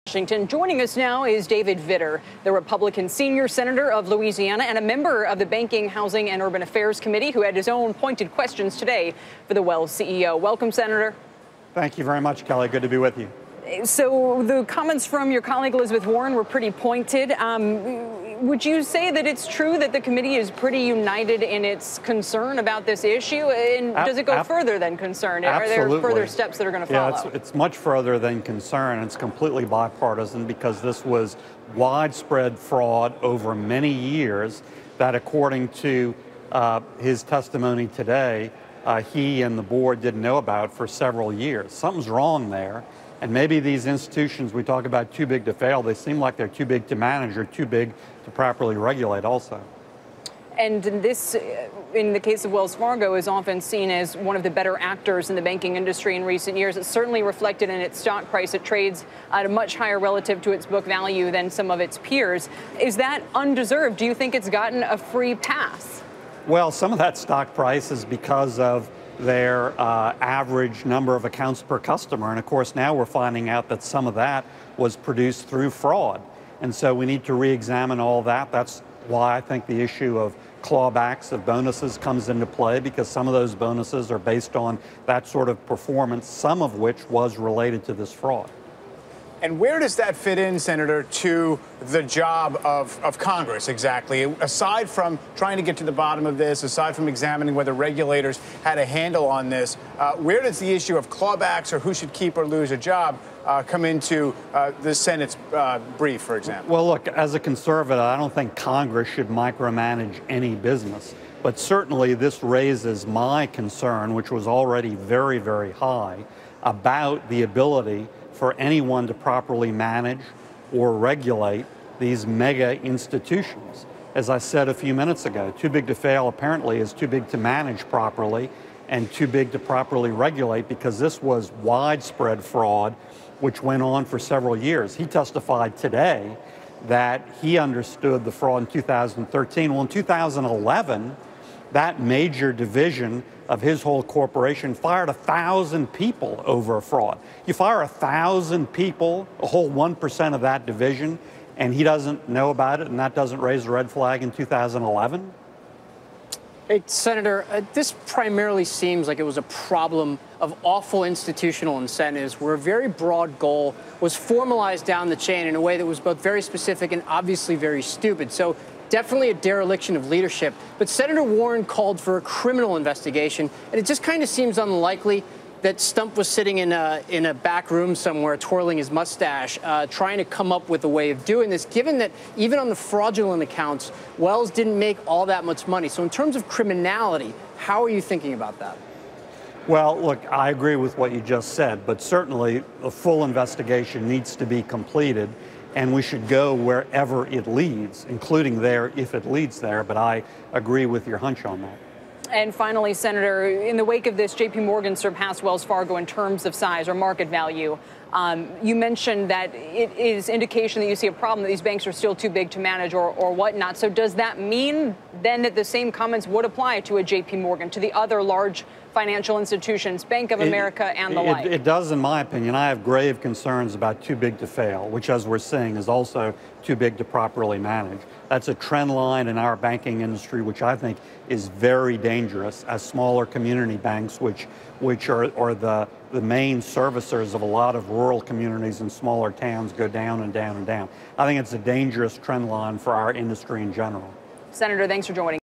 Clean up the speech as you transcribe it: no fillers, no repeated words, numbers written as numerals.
Washington. Joining us now is David Vitter, the Republican senior senator of Louisiana and a member of the Banking, Housing, and Urban Affairs Committee, who had his own pointed questions today for the Wells CEO. Welcome, Senator. Thank you very much, Kelly. Good to be with you. So the comments from your colleague Elizabeth Warren were pretty pointed. Would you say that it's true that the committee is pretty united in its concern about this issue? And does it go further than concern? Absolutely. Are there further steps that are going to follow? Yeah, it's much further than concern. It's completely bipartisan because this was widespread fraud over many years that, according to his testimony today, he and the board didn't know about for several years. Something's wrong there. And maybe these institutions we talk about too big to fail, they seem like they're too big to manage or too big to properly regulate also. And this, in the case of Wells Fargo, is often seen as one of the better actors in the banking industry in recent years. It's certainly reflected in its stock price. It trades at a much higher relative to its book value than some of its peers. Is that undeserved? Do you think it's gotten a free pass? Well, some of that stock price is because of their average number of accounts per customer. And of course, now we're finding out that some of that was produced through fraud. And so we need to re-examine all that. That's why I think the issue of clawbacks of bonuses comes into play, because some of those bonuses are based on that sort of performance, some of which was related to this fraud. And where does that fit in, Senator, to the job of Congress exactly? Aside from trying to get to the bottom of this, aside from examining whether regulators had a handle on this, where does the issue of clawbacks or who should keep or lose a job come into the Senate's brief, for example? Well, look, as a conservative, I don't think Congress should micromanage any business. But certainly this raises my concern, which was already very, very high, about the ability for anyone to properly manage or regulate these mega institutions. As I said a few minutes ago, too big to fail apparently is too big to manage properly and too big to properly regulate, because this was widespread fraud which went on for several years. He testified today that he understood the fraud in 2013. Well, in 2011, that major division of his whole corporation fired 1,000 people over a fraud. You fire 1,000 people, a whole 1% of that division, and he doesn't know about it, and that doesn't raise a red flag in 2011? Hey, Senator, this primarily seems like it was a problem of awful institutional incentives, where a very broad goal was formalized down the chain in a way that was both very specific and obviously very stupid. So definitely a dereliction of leadership. But Senator Warren called for a criminal investigation, and it just kind of seems unlikely that Stump was sitting in a back room somewhere twirling his mustache, trying to come up with a way of doing this, given that even on the fraudulent accounts, Wells didn't make all that much money. So in terms of criminality, how are you thinking about that? Well, look, I agree with what you just said, but certainly a full investigation needs to be completed, and we should go wherever it leads, including there if it leads there. But I agree with your hunch on that. And finally, Senator, in the wake of this, J.P. Morgan surpassed Wells Fargo in terms of size or market value. You mentioned that it is indication that you see a problem that these banks are still too big to manage or whatnot. So does that mean then that the same comments would apply to a J.P. Morgan, to the other large financial institutions, Bank of America and the like? It does, in my opinion. I have grave concerns about too big to fail, which, as we're seeing, is also too big to properly manage. That's a trend line in our banking industry, which I think is very dangerous, as smaller community banks, which are the main servicers of a lot of rural communities and smaller towns, go down and down and down. I think it's a dangerous trend line for our industry in general. Senator, thanks for joining.